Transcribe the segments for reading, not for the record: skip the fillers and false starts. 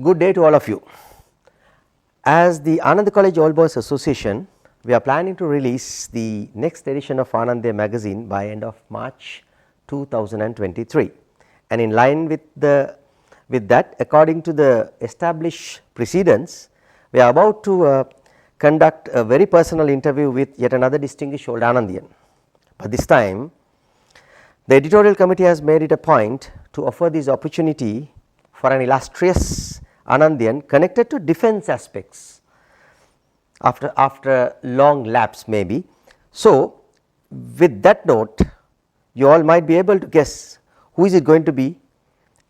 good day to all of you. As the Ananda College All Boys Association, we are planning to release the next edition of Anandaya magazine by end of March 2023, and in line with that, according to the established precedents, we are about to conduct a very personal interview with yet another distinguished old Anandian. But this time the editorial committee has made it a point to offer this opportunity for an illustrious Anandian connected to defense aspects after long lapse maybe. So, with that note, you all might be able to guess who is it going to be,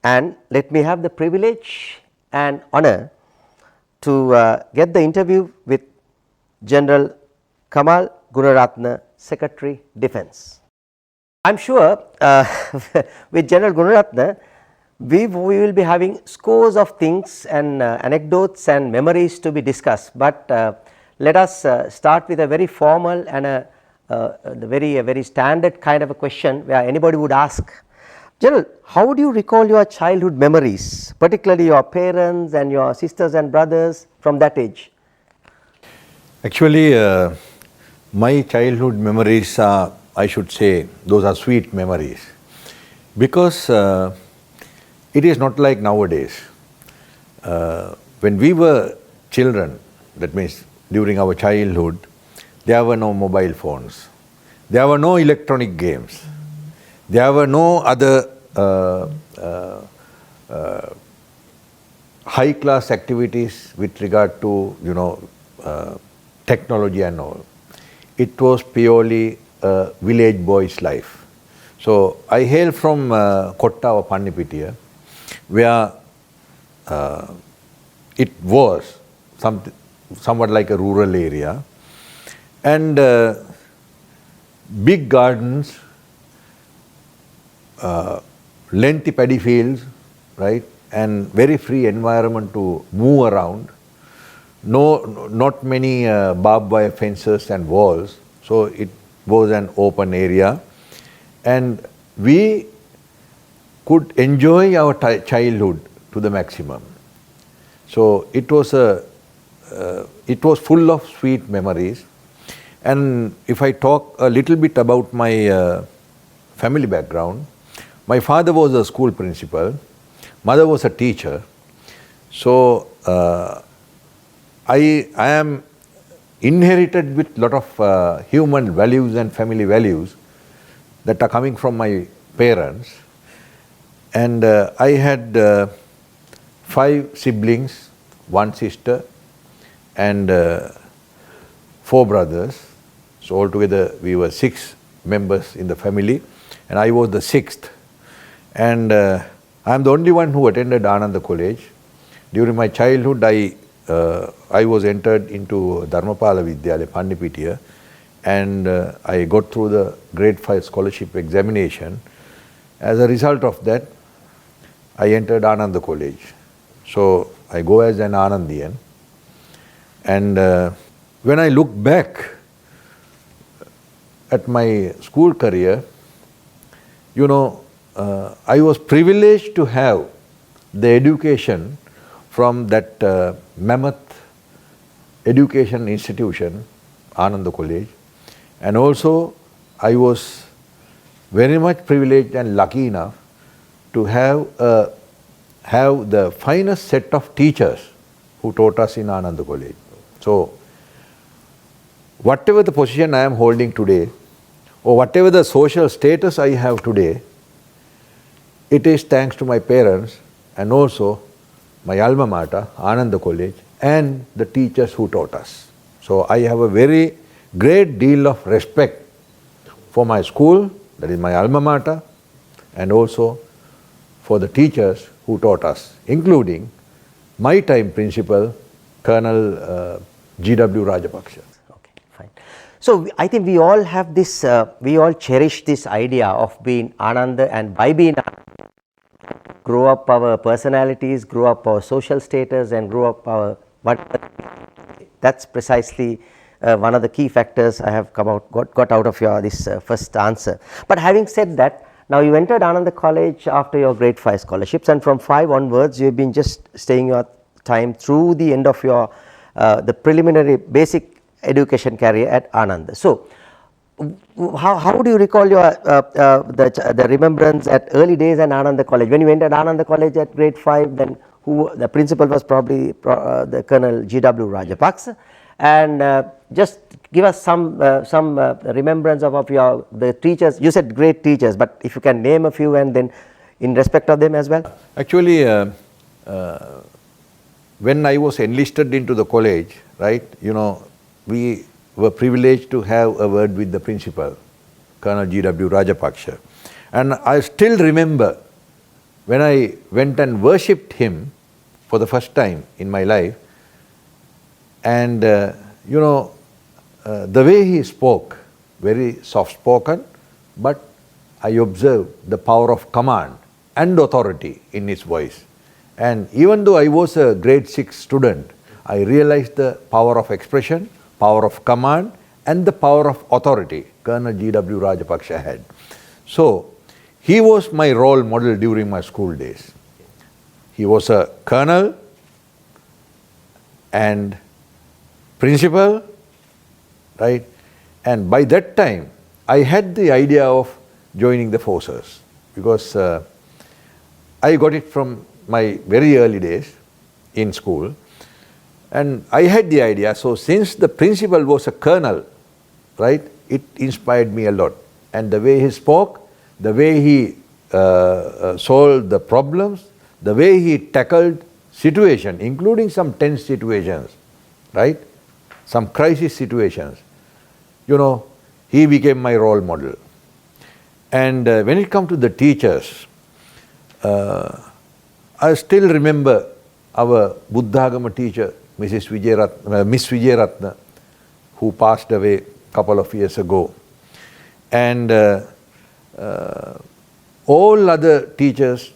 and let me have the privilege and honor to get the interview with General Kamal Gunaratne, Secretary Defense. I am sure with General Gunaratne we will be having scores of things and anecdotes and memories to be discussed, but let us start with a very formal and a very standard kind of a question where anybody would ask, General, how would you recall your childhood memories, particularly your parents and your sisters and brothers from that age? Actually, my childhood memories are, I should say, those are sweet memories, because it is not like nowadays. When we were children, that means during our childhood, there were no mobile phones, there were no electronic games, there were no other high class activities with regard to technology and all. It was purely a village boy's life. So I hail from Kotta or Pannipitiya, where it was somewhat like a rural area, and big gardens, lengthy paddy fields, right, and very free environment to move around. Not many barbed wire fences and walls, so it was an open area, and we could enjoy our childhood to the maximum. So it was full of sweet memories. And if I talk a little bit about my family background, my father was a school principal, mother was a teacher. So I am inherited with lot of human values and family values that are coming from my parents. And I had 5 siblings, 1 sister and 4 brothers. So altogether we were 6 members in the family, and I was the 6th. And I am the only one who attended Ananda College. During my childhood I was entered into Dharmapala Vidyalaya, Pannipitiya, and I got through the grade 5 scholarship examination. As a result of that, I entered Ananda College. So I go as an Anandian. And when I look back at my school career, I was privileged to have the education from that mammoth education institution, Ananda College, and also I was very much privileged and lucky enough to have the finest set of teachers who taught us in Ananda College. So whatever the position I am holding today, or whatever the social status I have today, it is thanks to my parents and also my alma mater, Ananda College, and the teachers who taught us. So I have a very great deal of respect for my school, that is my alma mater, and also for the teachers who taught us, including my time principal, Colonel G.W. Rajapaksha. Okay, fine. So I think we all have this, we all cherish this idea of being Ananda, and by being Ananda, grow up our personalities, grow up our social status, and grow up our that's precisely one of the key factors I have got out of your this first answer. But having said that, now you entered Ananda College after your grade 5 scholarships, and from 5 onwards you have been just staying time through the end of your the preliminary basic education career at Anand. So, how do you recall your the remembrance at early days at Ananda College? When you went at Ananda College at grade 5, then who the principal was probably the Colonel G.W. Rajapaksa, and just give us some remembrance of your the teachers. You said great teachers, but if you can name a few and then in respect of them as well. Actually, when I was enlisted into the college, right, we were privileged to have a word with the principal, Colonel G.W. Rajapaksa. And I still remember when I went and worshipped him for the first time in my life, and the way he spoke, very soft-spoken, but I observed the power of command and authority in his voice. And even though I was a grade 6 student, I realized the power of expression, power of command, and the power of authority Colonel G.W. Rajapaksa had. So, he was my role model during my school days. He was a colonel and principal, right? And by that time, I had the idea of joining the forces because I got it from my very early days in school. And I had the idea, so since the principal was a colonel, right, it inspired me a lot. And the way he spoke, the way he solved the problems, the way he tackled situation, including some tense situations, right, some crisis situations, he became my role model. And when it comes to the teachers, I still remember our Buddhagama teacher, Miss Vijayaratna, who passed away a couple of years ago. And all other teachers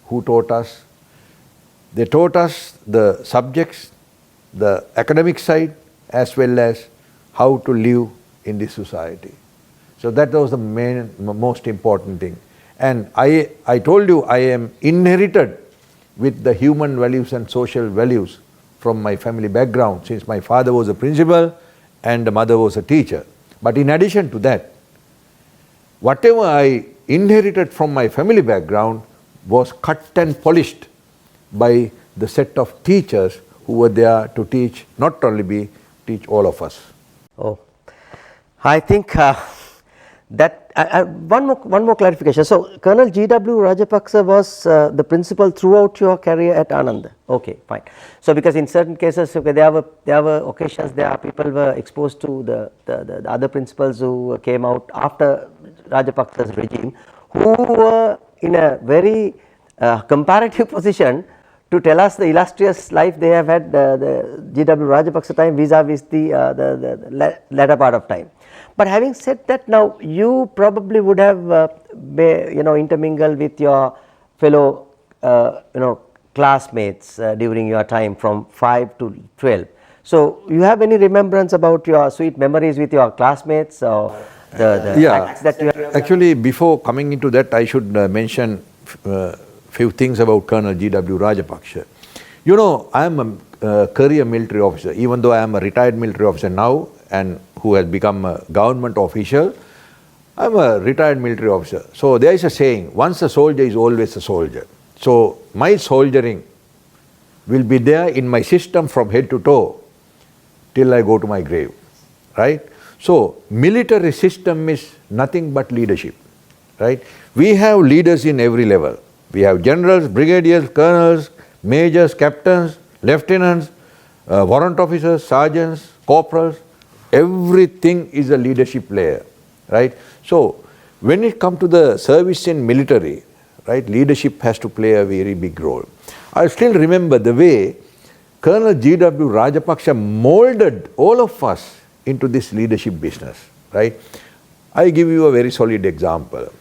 who taught us, they taught us the subjects, the academic side, as well as how to live in this society. So that was the most important thing. And I told you I am inherited with the human values and social values from my family background, since my father was a principal and the mother was a teacher. But in addition to that, whatever I inherited from my family background was cut and polished by the set of teachers who were there to teach, not only me, teach all of us. Oh, I think that one more clarification. So, Colonel G.W. Rajapaksa was the principal throughout your career at Anand. Okay, fine. So, because in certain cases, okay, there were occasions people were exposed to the other principals who came out after Rajapaksa's regime, who were in a very comparative position to tell us the illustrious life they have had the G.W. Rajapaksa time vis-a-vis the latter part of time. But having said that, now you probably would have intermingled with your fellow classmates during your time from 5 to 12. So you have any remembrance about your sweet memories with your classmates or the acts that you have? Actually, before coming into that, I should mention few things about Colonel G.W. Rajapaksa. I am a career military officer, even though I am a retired military officer now and who has become a government official. I am a retired military officer. So there is a saying, once a soldier is always a soldier. So my soldiering will be there in my system from head to toe till I go to my grave, right? So military system is nothing but leadership, right? We have leaders in every level. We have generals, brigadiers, colonels, majors, captains, lieutenants, warrant officers, sergeants, corporals. Everything is a leadership layer, right? So when it comes to the service in military, right, leadership has to play a very big role. I still remember the way Colonel G.W. Rajapaksa molded all of us into this leadership business, right? I give you a very solid example.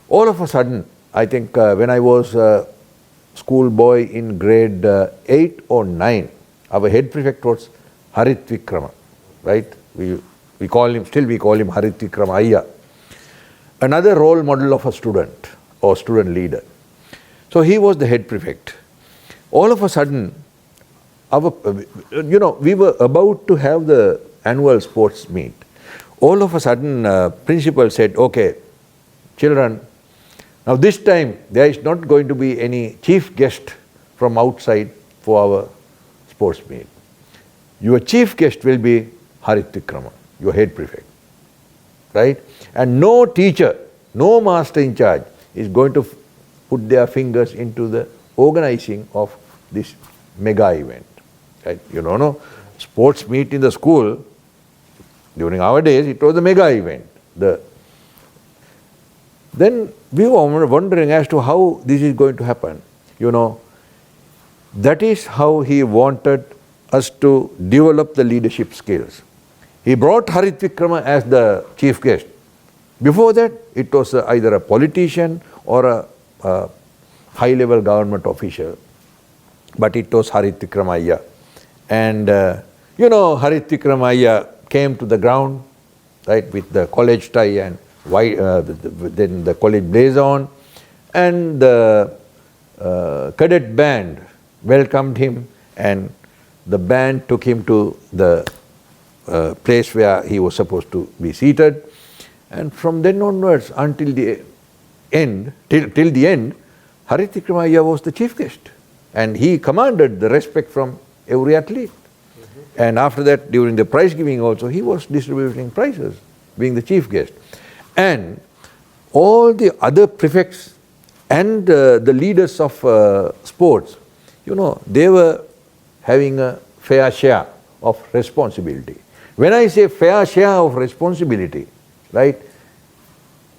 All of a sudden, I think when I was a schoolboy in grade 8 or 9, our head prefect was Harit Vikrama, right? We call him Harit Vikrama Ayya. Another role model of a student or student leader. So he was the head prefect. All of a sudden, our, we were about to have the annual sports meet. All of a sudden, principal said, okay, children, now this time there is not going to be any chief guest from outside for our sports meet. Your chief guest will be Harit Vikrama, your head prefect, right? And no teacher, no master in charge is going to put their fingers into the organizing of this mega event. Right? You know, sports meet in the school, during our days, it was a mega event. Then we were wondering as to how this is going to happen. That is how he wanted us to develop the leadership skills. He brought Harit Vikrama as the chief guest. Before that, it was either a politician or a high-level government official. But it was Harit Vikrama. And Harit Vikrama came to the ground, right, with the college tie and white, then the college blazer on, and the cadet band welcomed him, and the band took him to the place where he was supposed to be seated. And from then onwards until the end, till the end, Harit Vikrama was the chief guest, and he commanded the respect from every athlete. And after that, during the prize giving also, he was distributing prizes, being the chief guest. And all the other prefects and the leaders of sports, they were having a fair share of responsibility. When I say fair share of responsibility, right,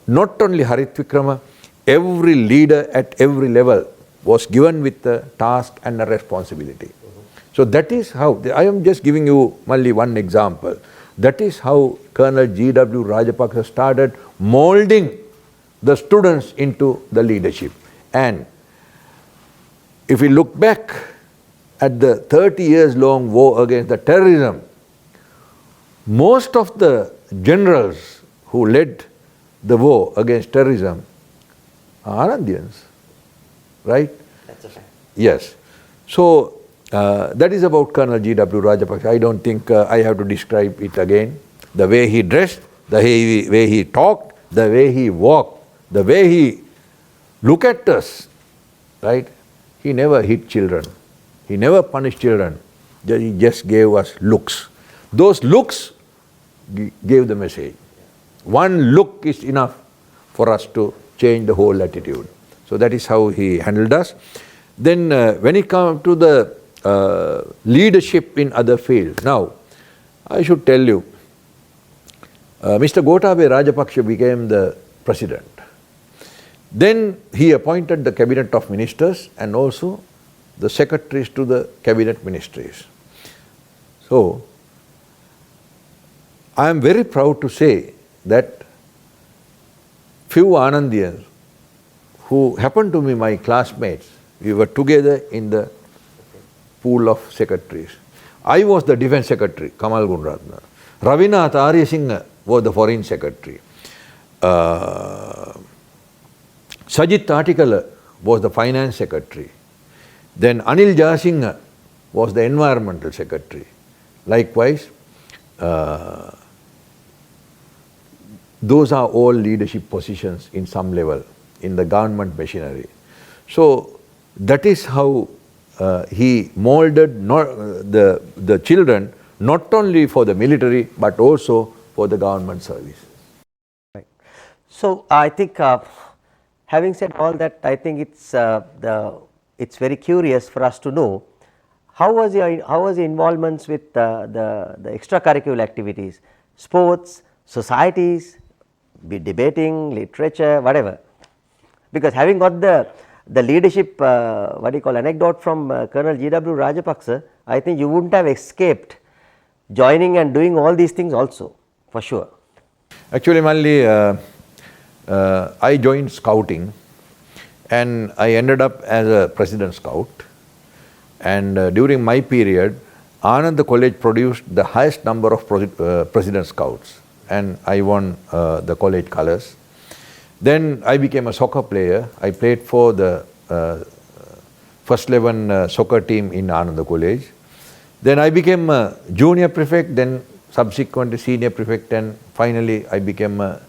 not only Harit Vikrama, every leader at every level was given with a task and a responsibility. So that is how, I am just giving you only one example. That is how Colonel G.W. Rajapaksa started molding the students into the leadership. And if we look back at the 30 years long war against the terrorism, most of the generals who led the war against terrorism are Anandiyans, right? That's a fact. Yes. So that is about Colonel G.W. Rajapaksa. I don't think I have to describe it again. The way he dressed, the way he talked, the way he walked, the way he looked at us, right? He never hit children. He never punished children. He just gave us looks. Those looks gave the message. One look is enough for us to change the whole attitude. So that is how he handled us. Then when it comes to the leadership in other fields, now I should tell you, Mr. Gotabaya Rajapaksa became the president. Then he appointed the cabinet of ministers and also the secretaries to the cabinet ministries. So I am very proud to say that few Anandiyans who happened to be my classmates, we were together in the pool of secretaries. I was the defense secretary, Kamal Gunaratne. Ravinath Arya Singh was the foreign secretary. Sajit Atikala was the finance secretary. Then Anil Jasingh was the environmental secretary. Likewise, those are all leadership positions in some level in the government machinery. So that is how he molded the children not only for the military but also for the government service. Right. So I think having said all that, I think it's very curious for us to know how was your involvements with the extracurricular activities, sports, societies, be debating, literature, whatever. Because having got the leadership, anecdote from Colonel G.W. Rajapaksa, I think you wouldn't have escaped joining and doing all these things also, for sure. Actually, Malli, I joined scouting and I ended up as a president scout. And during my period, Anand College produced the highest number of president scouts, and I won the college colors. Then I became a soccer player. I played for the first 11 soccer team in Anand College. Then I became a junior prefect, then subsequently senior prefect, and finally I became a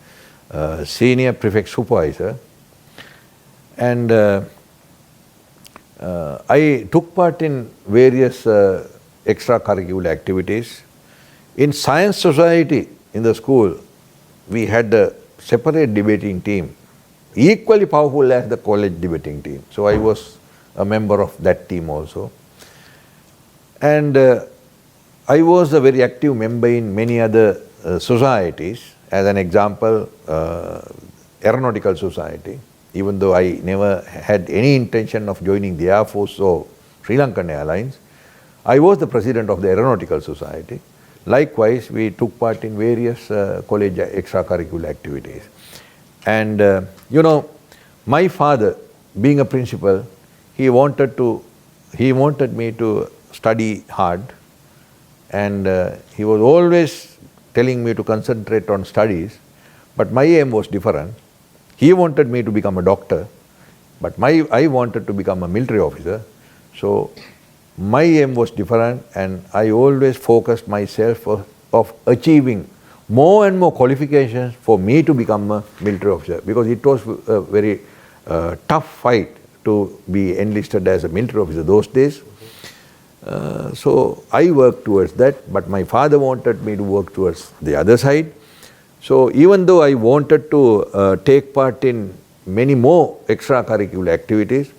senior prefect supervisor. And I took part in various extracurricular activities. In science society in the school, we had a separate debating team, equally powerful as the college debating team. So I was a member of that team also. And I was a very active member in many other societies. As an example, Aeronautical Society. Even though I never had any intention of joining the Air Force or Sri Lankan Airlines, I was the president of the Aeronautical Society. Likewise, we took part in various college extracurricular activities. And my father, being a principal, he wanted me to study hard, and he was always telling me to concentrate on studies, but my aim was different. He wanted me to become a doctor, but I wanted to become a military officer. So my aim was different, and I always focused myself of achieving more and more qualifications for me to become a military officer, because it was a very tough fight to be enlisted as a military officer those days. So I worked towards that, but my father wanted me to work towards the other side. So even though I wanted to take part in many more extracurricular activities,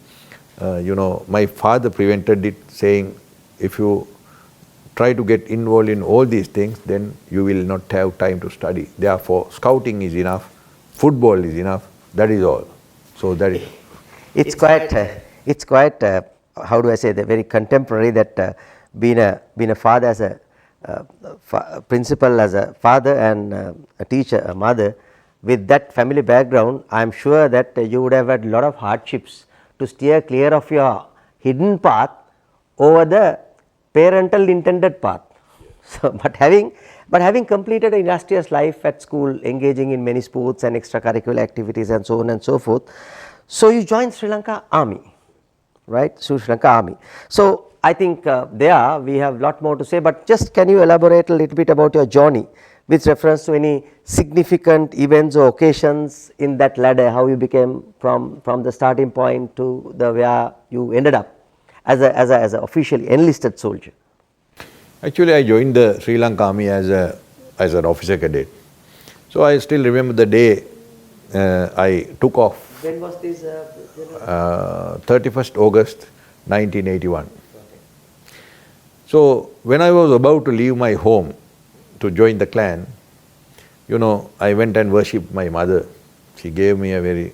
my father prevented it, saying, if you try to get involved in all these things, then you will not have time to study. Therefore, scouting is enough, football is enough, that is all. So that is... It's quite how do I say, very contemporary, that being a father as a principal, as a father, and a teacher, a mother, with that family background, I am sure that you would have had a lot of hardships to steer clear of your hidden path over the parental intended path. So, but having completed an illustrious life at school, engaging in many sports and extracurricular activities and so on and so forth, so you joined Sri Lanka Army, right? Sri Lanka Army. So I think there we have lot more to say, but just can you elaborate a little bit about your journey with reference to any significant events or occasions in that ladder, how you became from the starting point to the where you ended up as a officially enlisted soldier? Actually, I joined the Sri Lanka Army as an officer cadet. So I still remember the day I took off. When was this? 31st August 1981. Okay. So when I was about to leave my home to join the clan, I went and worshipped my mother. She gave me a very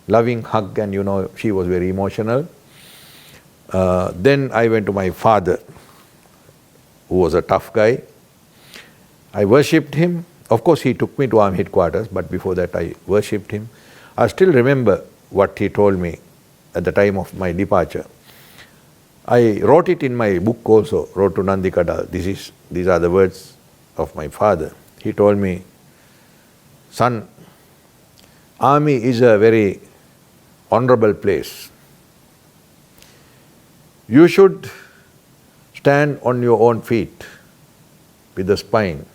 loving hug, and she was very emotional. Then I went to my father, who was a tough guy. I worshipped him. Of course, he took me to army headquarters, but before that I worshipped him. I still remember what he told me at the time of my departure. I wrote it in my book also, wrote to Nandi Kadal. These are the words of my father. He told me, son, army is a very honorable place. You should stand on your own feet with the spine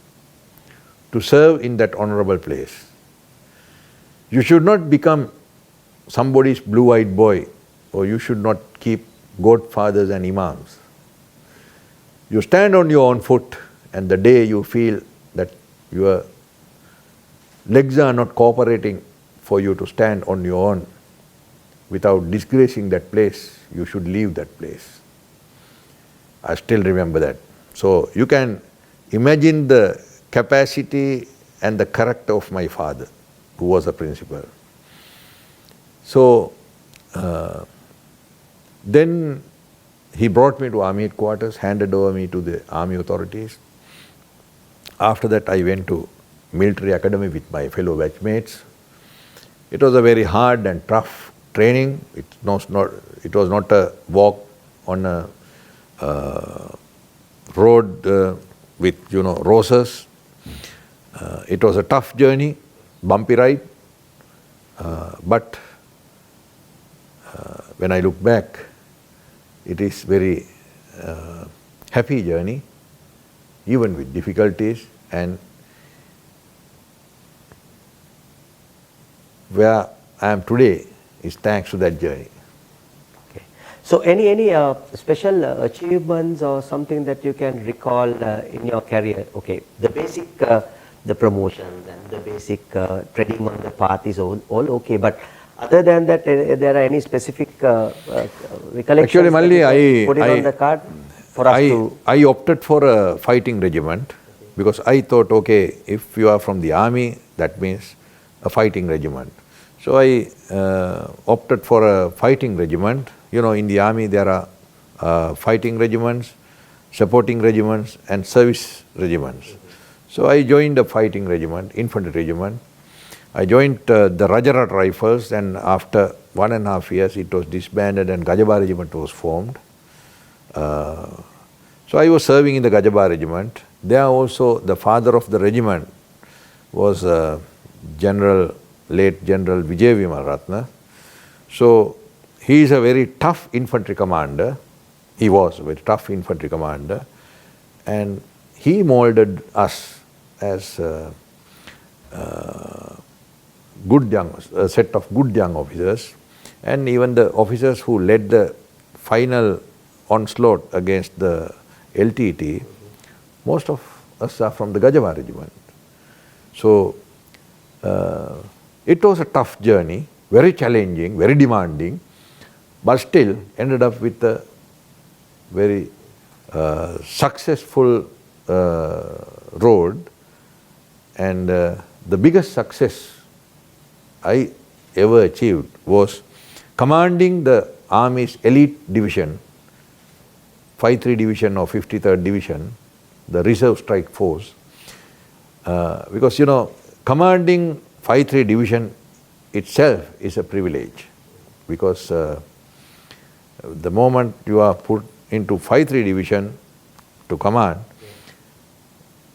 to serve in that honorable place. You should not become somebody's blue-eyed boy, or you should not keep godfathers and imams. You stand on your own foot, and the day you feel that your legs are not cooperating for you to stand on your own without disgracing that place, you should leave that place. I still remember that. So you can imagine the capacity and the character of my father, who was a principal. So then he brought me to army headquarters, handed over me to the army authorities. After that I went to military academy with my fellow batchmates. It was a very hard and tough training. It was not a walk on a road with roses. It was a tough journey, bumpy ride, but when I look back, it is very happy journey, even with difficulties, and where I am today is thanks to that journey. Okay. So any special achievements or something that you can recall in your career? Okay, the basic the promotions and the basic treading on the path is all okay, but other than that, there are any specific recollections Actually, that you can Malli, put it on the card for us to? I opted for a fighting regiment because I thought, okay, if you are from the army, that means a fighting regiment. So I opted for a fighting regiment. You know, in the army there are fighting regiments, supporting regiments and service regiments. So I joined a fighting regiment, infantry regiment. I joined the Rajarat Rifles, and after 1.5 years it was disbanded and Gajaba regiment was formed. So I was serving in the Gajaba regiment. There also the father of the regiment was late General Vijay Vimalratne. So he is a very tough infantry commander. He was a very tough infantry commander, and he molded us as a set of good young officers, and even the officers who led the final onslaught against the LTT, most of us are from the Gajava regiment. So it was a tough journey, very challenging, very demanding, but still ended up with a very successful road. And the biggest success I ever achieved was commanding the Army's elite division, 5-3 division or 53rd division, the reserve strike force. Because you know, commanding 5-3 division itself is a privilege, because the moment you are put into 5-3 division to command,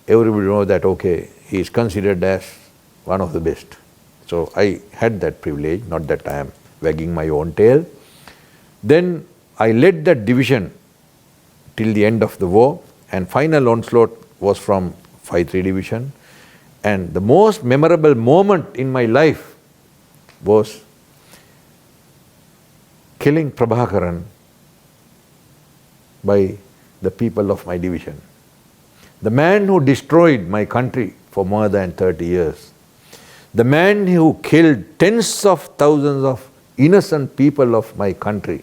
everybody knows that okay, he is considered as one of the best. So I had that privilege, not that I am wagging my own tail. Then I led that division till the end of the war, and final onslaught was from 5-3 division. And the most memorable moment in my life was killing Prabhakaran by the people of my division. The man who destroyed my country for more than 30 years, the man who killed tens of thousands of innocent people of my country,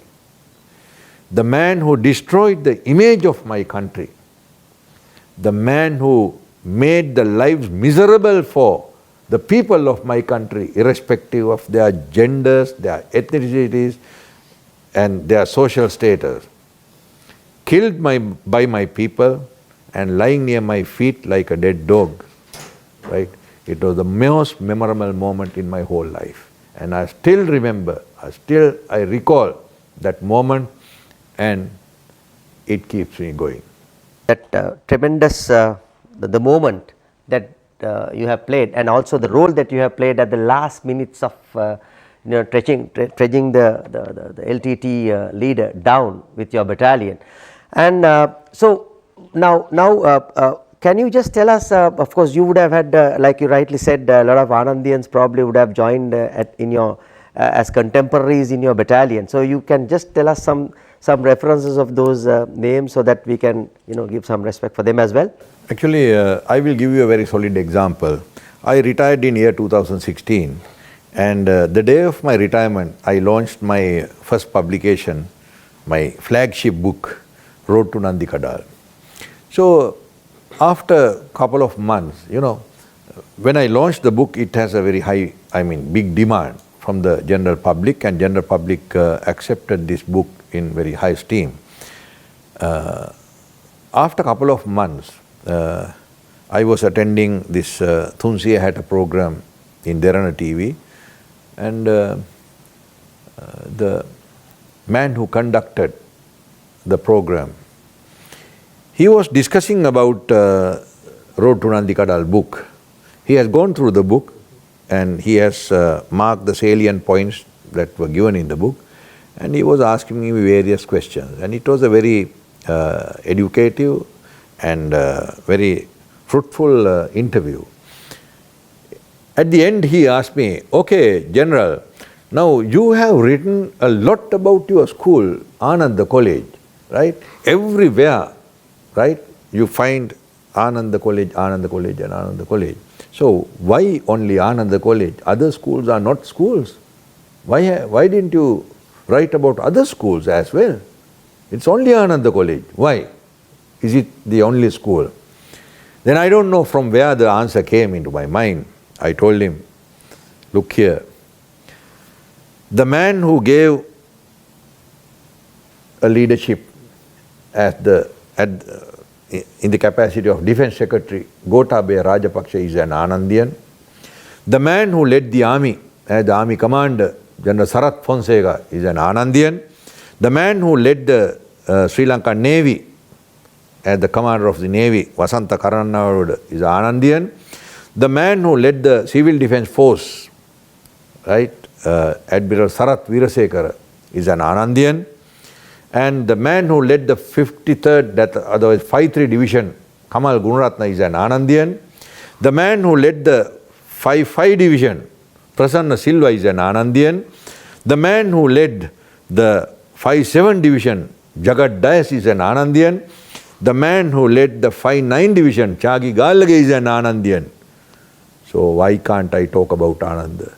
the man who destroyed the image of my country, the man who made the lives miserable for the people of my country, irrespective of their genders, their ethnicities, and their social status, killed by my people and lying near my feet like a dead dog, right? It was the most memorable moment in my whole life. And I still remember, I recall that moment, and it keeps me going. That tremendous, the moment that you have played, and also the role that you have played at the last minutes of trudging the LTT leader down with your battalion. And so now can you just tell us, of course you would have had, like you rightly said, a lot of Anandiyans probably would have joined in your as contemporaries in your battalion. So you can just tell us some references of those names, so that we can give some respect for them as well. Actually, I will give you a very solid example. I retired in year 2016, and the day of my retirement, I launched my first publication, my flagship book, Road to Nandikadal. So after a couple of months, when I launched the book, it has a very high, big demand from the general public, and general public accepted this book in very high esteem. After a couple of months, I was attending this Thunsiya Hatta program in Derana TV, and the man who conducted the program, he was discussing about Road to Nandikadal book. He has gone through the book, and he has marked the salient points that were given in the book, and he was asking me various questions, and it was a very educative and very fruitful interview. At the end he asked me, okay, General, now you have written a lot about your school, Ananda College, right? Everywhere, right, you find Ananda College and Ananda College. So why only Ananda College? Other schools are not schools. Why didn't you write about other schools as well? It's only Ananda College. Why? Is it the only school? Then I don't know from where the answer came into my mind. I told him, look here, the man who gave a leadership in the capacity of Defence Secretary, Gotabaya Rajapaksa, is an Anandian. The man who led the army as the army commander, General Sarath Fonseca, is an Anandian. The man who led the Sri Lankan Navy as the commander of the Navy, Vasantha Karanawada, is an Anandian. The man who led the Civil Defence Force, right, Admiral Sarath Veerasekara, is an Anandian. And the man who led the 53rd, that otherwise 5-3 division, Kamal Gunaratne, is an Anandian. The man who led the 5-5 division, Prasanna Silva, is an Anandian. The man who led the 5-7 division, Jagat Dias, is an Anandian. The man who led the 5-9 division, Chagi Galage, is an Anandian. So why can't I talk about Ananda?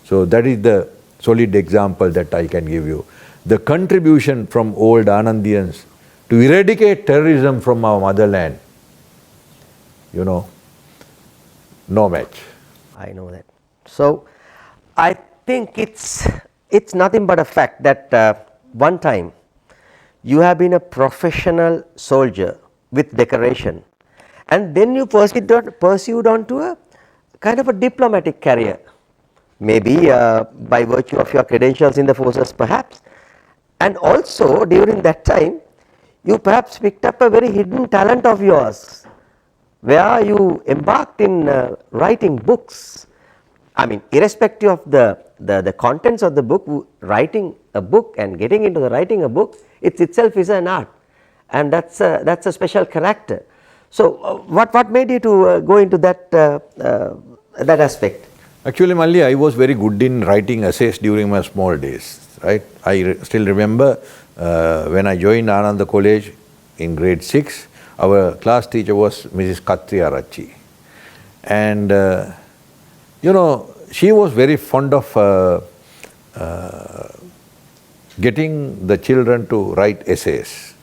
So that is the solid example that I can give you. The contribution from old Anandians to eradicate terrorism from our motherland, no match. I know that. So I think it's nothing but a fact that one time you have been a professional soldier with decoration, and then you pursued on to a kind of a diplomatic career, maybe by virtue of your credentials in the forces perhaps, and also during that time you perhaps picked up a very hidden talent of yours, where you embarked in writing books. I mean, irrespective of the contents of the book, writing a book and getting into the writing a book, it itself is an art, and that's a special character. So what made you to go into that aspect? Actually, Malli, I was very good in writing essays during my small days, right? I still remember when I joined Ananda College in grade 6, our class teacher was Mrs. Katriya Rachi. And, she was very fond of getting the children to write essays.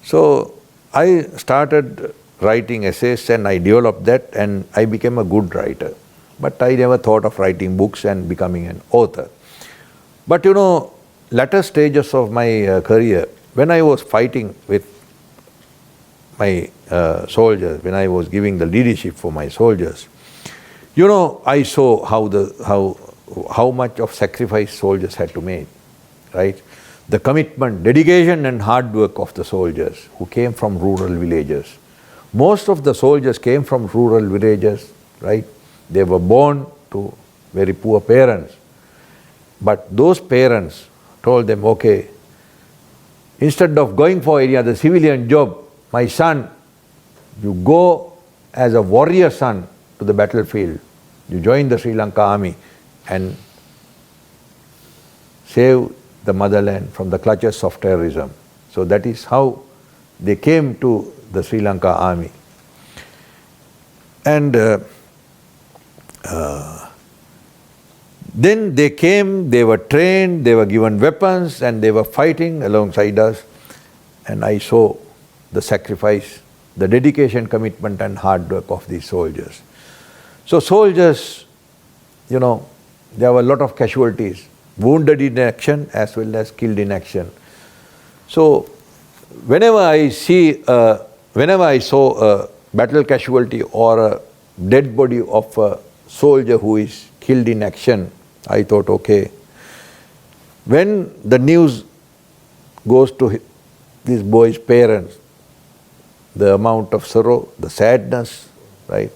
So I started writing essays and I developed that and I became a good writer. But I never thought of writing books and becoming an author. But latter stages of my career, when I was fighting with my soldiers, when I was giving the leadership for my soldiers, I saw how much of sacrifice soldiers had to make, right? The commitment, dedication and hard work of the soldiers who came from rural villages. Most of the soldiers came from rural villages, right? They were born to very poor parents. But those parents told them, okay, instead of going for any other civilian job, my son, you go as a warrior son to the battlefield. You join the Sri Lanka army and save the motherland from the clutches of terrorism. So that is how they came to the Sri Lanka army. And then they came, they were trained, they were given weapons and they were fighting alongside us. And I saw the sacrifice, the dedication, commitment and hard work of these soldiers. So soldiers, there were a lot of casualties, wounded in action as well as killed in action. So whenever I saw a battle casualty or a dead body of a soldier who is killed in action, I thought, okay, when the news goes to this boy's parents, the amount of sorrow, the sadness, right,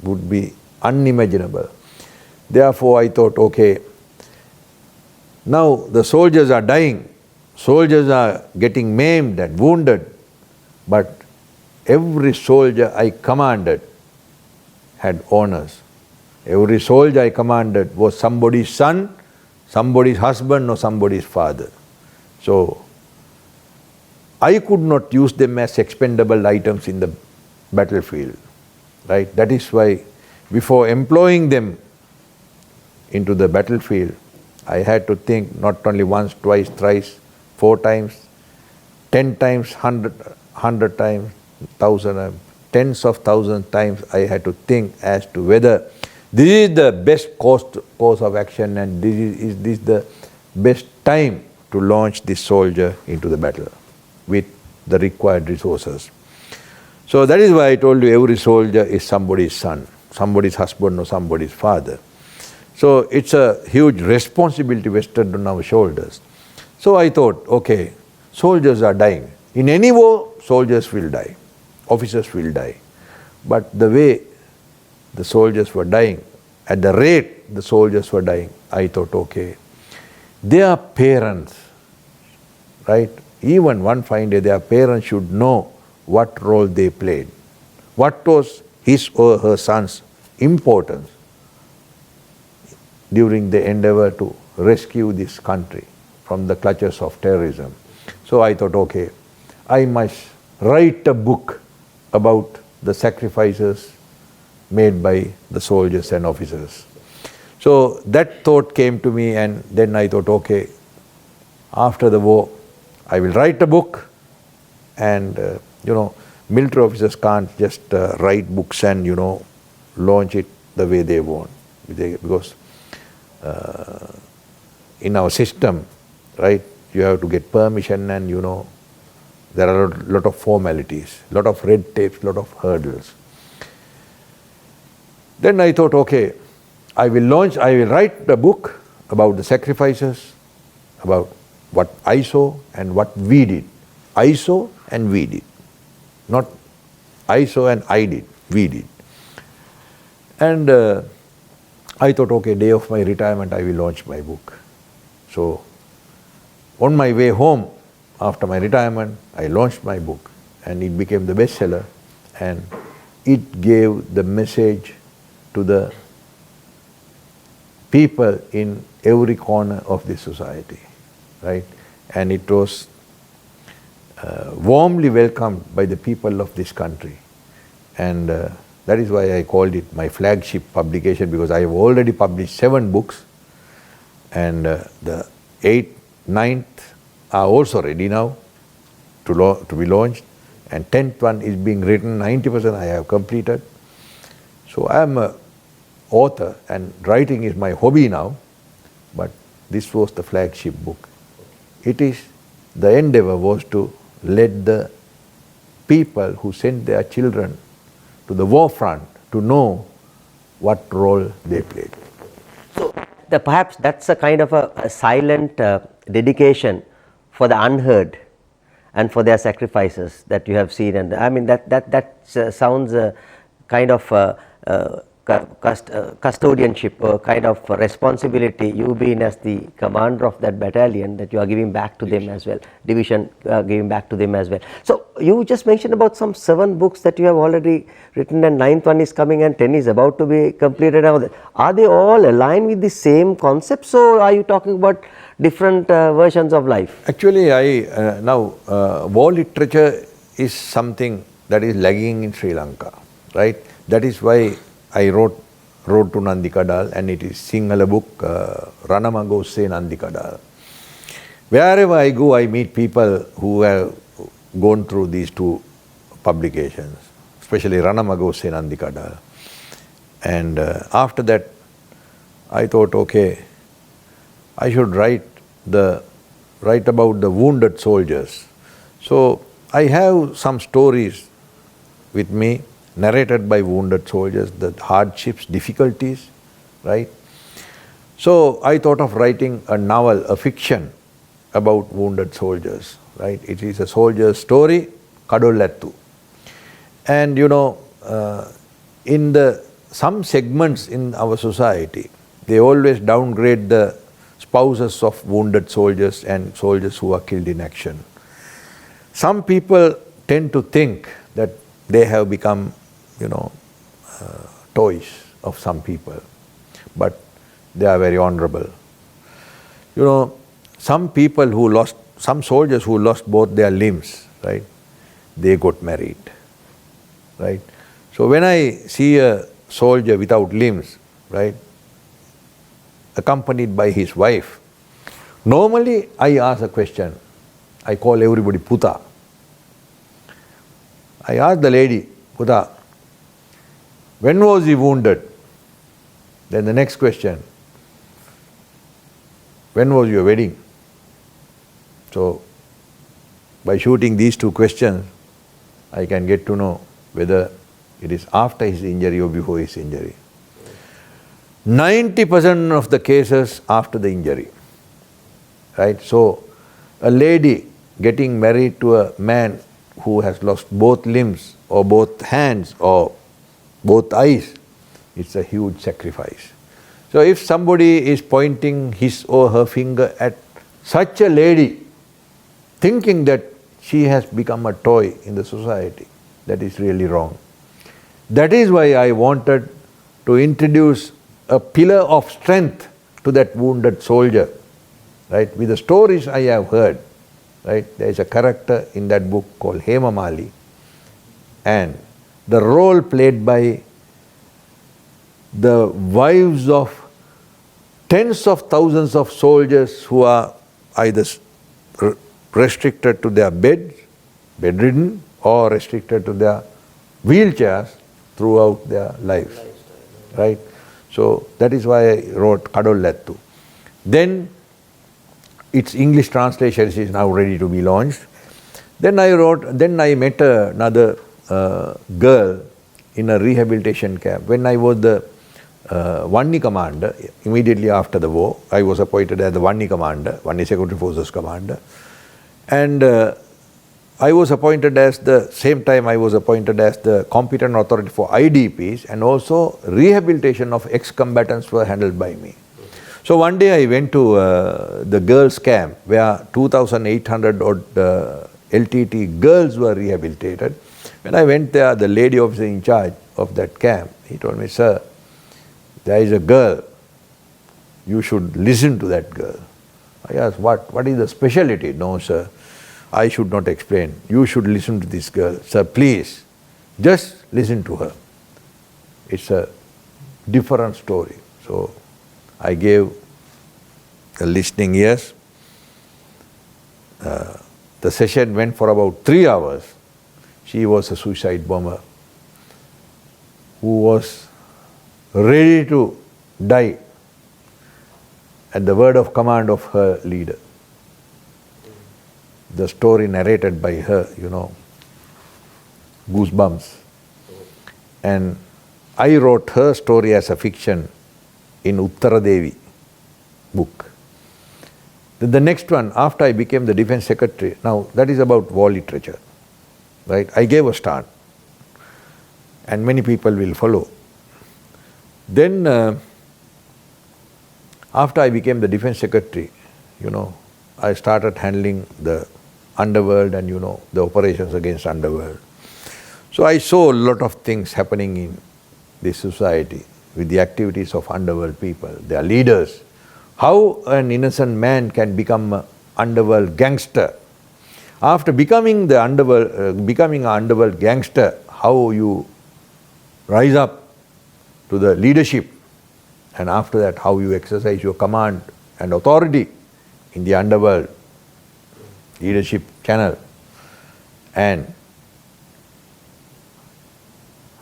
would be unimaginable. Therefore, I thought, okay, now the soldiers are dying, soldiers are getting maimed and wounded, but every soldier I commanded had honors. Every soldier I commanded was somebody's son, somebody's husband, or somebody's father. So I could not use them as expendable items in the battlefield, right? That is why before employing them into the battlefield, I had to think not only once, twice, thrice, 4 times, 10 times, 100 times, 1,000, tens of thousands times I had to think as to whether this is the best course of action and is this the best time to launch this soldier into the battle with the required resources. So that is why I told you every soldier is somebody's son, somebody's husband or somebody's father. So it's a huge responsibility vested on our shoulders. So I thought, okay, soldiers are dying. In any war, soldiers will die, officers will die. But the way the soldiers were dying, at the rate the soldiers were dying, I thought, okay, their parents, right? Even one fine day, their parents should know what role they played. What was his or her son's importance during the endeavor to rescue this country from the clutches of terrorism. So I thought, okay, I must write a book about the sacrifices made by the soldiers and officers. So that thought came to me, and then I thought, okay, after the war, I will write a book, and military officers can't just write books and launch it the way they want, because in our system, right, you have to get permission, and there are a lot of formalities, lot of red tapes, lot of hurdles. Then I thought, okay, I will write the book about the sacrifices, about what I saw and what we did. I saw and we did. Not I saw and I did, we did. And I thought, okay, day of my retirement, I will launch my book. So on my way home, after my retirement, I launched my book, and it became the bestseller, and it gave the message to the people in every corner of the society, right? And it was warmly welcomed by the people of this country. And that is why I called it my flagship publication, because I have already published 7 books, and the 8th, 9th are also ready now to be launched, and 10th one is being written, 90% I have completed. So I am an author, and writing is my hobby now, but this was the flagship book. The endeavor was to let the people who sent their children to the war front to know what role they played. So perhaps that's a kind of a silent dedication for the unheard and for their sacrifices that you have seen, and I mean that sounds kind of custodianship or kind of responsibility, you being as the commander of that battalion, that you are giving back to them as well, division giving back to them as well. So you just mentioned about some 7 books that you have already written, and 9th one is coming and 10 is about to be completed. Are they all aligned with the same concepts, or are you talking about different versions of life? Actually, now war literature is something that is lagging in Sri Lanka, right? That is why I wrote Road to Nandikadal, and it is Sinhala book, Ranamagosse Nandikadal. Wherever I go, I meet people who have gone through these 2 publications, especially Ranamagosse Nandikadal. And after that, I thought, okay, I should write about the wounded soldiers. So I have some stories with me, narrated by wounded soldiers, the hardships, difficulties, right? So I thought of writing a novel, a fiction about wounded soldiers, right? It is a soldier's story, Kadolattu. And in some segments in our society, they always downgrade the spouses of wounded soldiers and soldiers who are killed in action. Some people tend to think that they have become, toys of some people, but they are very honorable. Some soldiers who lost both their limbs, right, they got married, right. So when I see a soldier without limbs, right, accompanied by his wife, normally I ask a question. I call everybody Puta. I ask the lady, Puta, when was he wounded? Then the next question, when was your wedding? So, by shooting these two questions, I can get to know whether it is after his injury or before his injury. 90% of the cases after the injury, right? So, a lady getting married to a man who has lost both limbs or both hands or both eyes, it's a huge sacrifice. So if somebody is pointing his or her finger at such a lady, thinking that she has become a toy in the society, that is really wrong. That is why I wanted to introduce a pillar of strength to that wounded soldier, right? With the stories I have heard, right? There is a character in that book called Hema Mali, and the role played by the wives of tens of thousands of soldiers who are either restricted to their bedridden, or restricted to their wheelchairs throughout their lives, right? So that is why I wrote Kadol Lettu. Then its English translation is now ready to be launched. Then I met another girl in a rehabilitation camp. When I was the Vanni commander, immediately after the war, I was appointed as the Vanni commander, Vanni Security Forces commander. And I was appointed as the competent authority for IDPs, and also rehabilitation of ex-combatants were handled by me. So one day I went to the girls' camp where 2,800 odd LTT girls were rehabilitated. When I went there, the lady officer in charge of that camp, he told me, "Sir, there is a girl, you should listen to that girl." I asked, what is the specialty? "No, sir, I should not explain. You should listen to this girl. Sir, please, just listen to her. It's a different story." So I gave the listening ears. The session went for about 3 hours. She was a suicide bomber who was ready to die at the word of command of her leader. The story narrated by her, goosebumps. And I wrote her story as a fiction in Uttara Devi book. Then the next one, after I became the defense secretary, now that is about war literature, right? I gave a start, and many people will follow. Then after I became the defense secretary, I started handling the underworld and the operations against underworld. So I saw a lot of things happening in this society with the activities of underworld people, their leaders. How an innocent man can become an underworld gangster. After becoming an underworld gangster, how you rise up to the leadership, and after that how you exercise your command and authority in the underworld leadership channel, and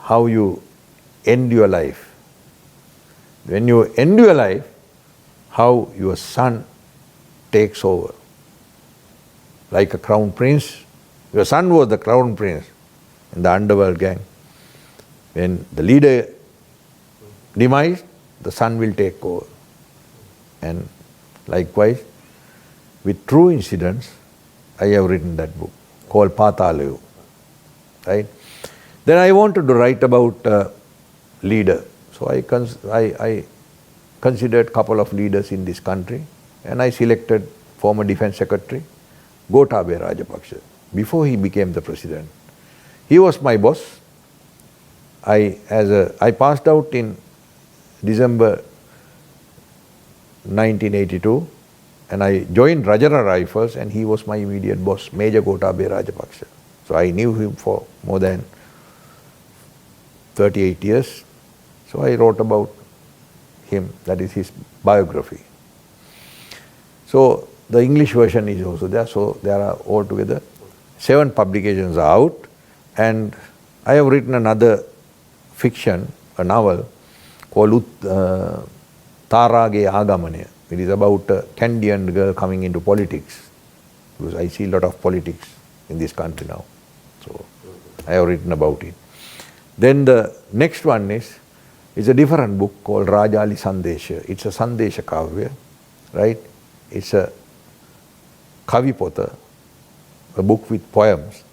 how you end your life. When you end your life, how your son takes over. Like a crown prince, your son was the crown prince in the underworld gang. When the leader demise, the son will take over. And likewise, with true incidents, I have written that book called Pathalayu, right? Then I wanted to write about a leader. So I considered a couple of leaders in this country, and I selected former Defence Secretary Gotabaya Rajapaksa before he became the president. He was my boss. I passed out in December 1982 and I joined Rajara Rifles and he was my immediate boss, Major Gotabaya Rajapaksa. So I knew him for more than 38 years. So I wrote about him, that is his biography. So the English version is also there, so there are altogether 7 publications out, and I have written another fiction, a novel called Tarage Agamane. It is about a Candian girl coming into politics, because I see a lot of politics in this country now. So I have written about it. Then the next one is a different book called Rajali Sandesha. It's a Sandesha Kavya, right? It's a Kavipota, a book with poems.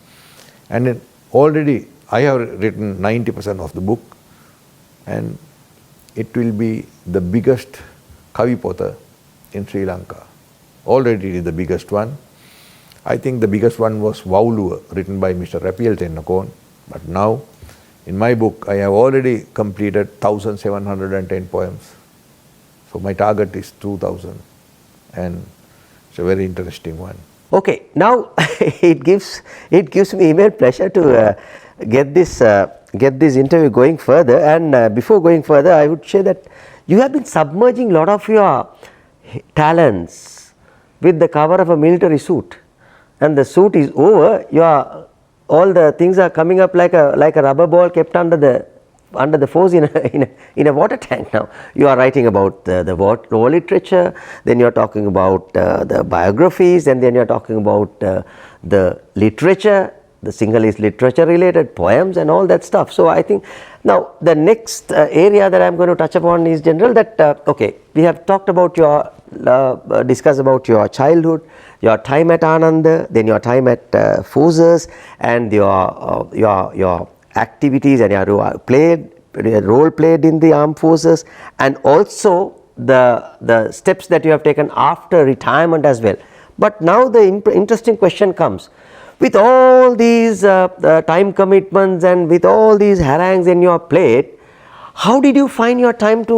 And then already I have written 90% of the book, and it will be the biggest Kavipota in Sri Lanka. Already it is the biggest one. I think the biggest one was Vaulua, written by Mr. Rapiel Tennakon. But now, in my book, I have already completed 1,710 poems. So my target is 2,000, and it's a very interesting one. Okay, now it gives me immense pleasure to get this interview going further. And before going further, I would say that you have been submerging a lot of your talents with the cover of a military suit, and the suit is over. All the things are coming up like a rubber ball kept under the force in a water tank. Now you are writing about the war literature, then you are talking about the biographies, and then you are talking about the literature, the Sinhalese literature related poems and all that stuff. So I think now the next area that I am going to touch upon is general, that okay, we have talked about your discuss about your childhood, your time at Ananda, then your time at Forces, and your activities and your role played in the armed forces, and also the steps that you have taken after retirement as well. But now the interesting question comes, with all these time commitments and with all these harangues in your plate, how did you find your time to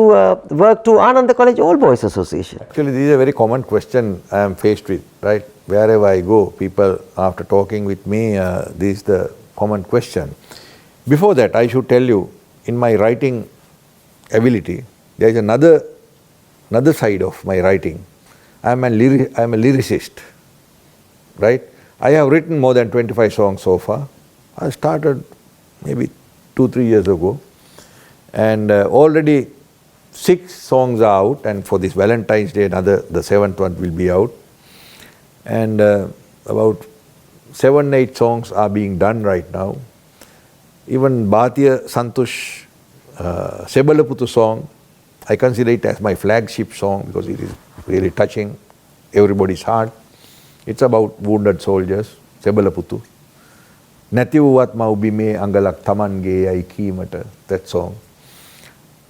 work to Ananda College All Boys Association? Actually, this is a very common question I am faced with, right? Wherever I go, people after talking with me, this is the common question. Before that, I should tell you, in my writing ability, there is another side of my writing. I am a lyricist, right? I have written more than 25 songs so far. I started maybe 2-3 years ago, and already 6 songs are out, and for this Valentine's Day, the 7th one will be out. And about 7-8 songs are being done right now. Even Bhathiya Santush Sebalaputu song, I consider it as my flagship song because it is really touching everybody's heart. It's about wounded soldiers, Sebalaputu. Nathiwuwat Maubime Angalak Tamange Ai Kimata, that song.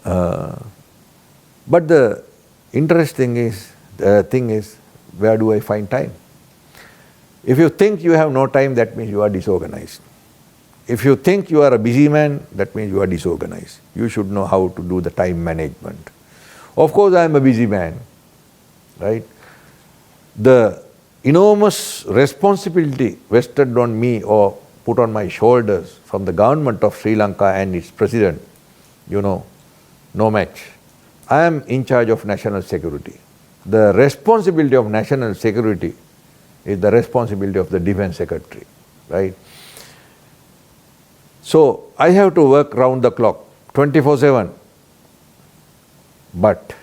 But the interesting thing is, where do I find time? If you think you have no time, that means you are disorganized. If you think you are a busy man, that means you are disorganized. You should know how to do the time management. Of course, I am a busy man, right? The enormous responsibility vested on me or put on my shoulders from the government of Sri Lanka and its president, no match. I am in charge of national security. The responsibility of national security is the responsibility of the defense secretary, right? So I have to work round the clock, 24/7. But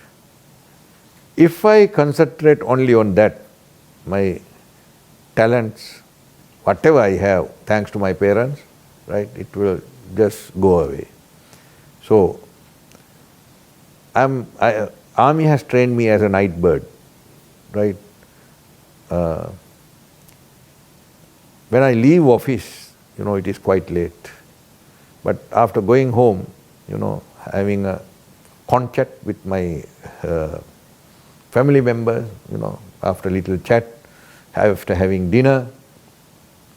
if I concentrate only on that, my talents, whatever I have, thanks to my parents, right, it will just go away. So Army has trained me as a night bird, right? When I leave office, it is quite late. But after going home, having a contact with my family members, after a little chat, after having dinner,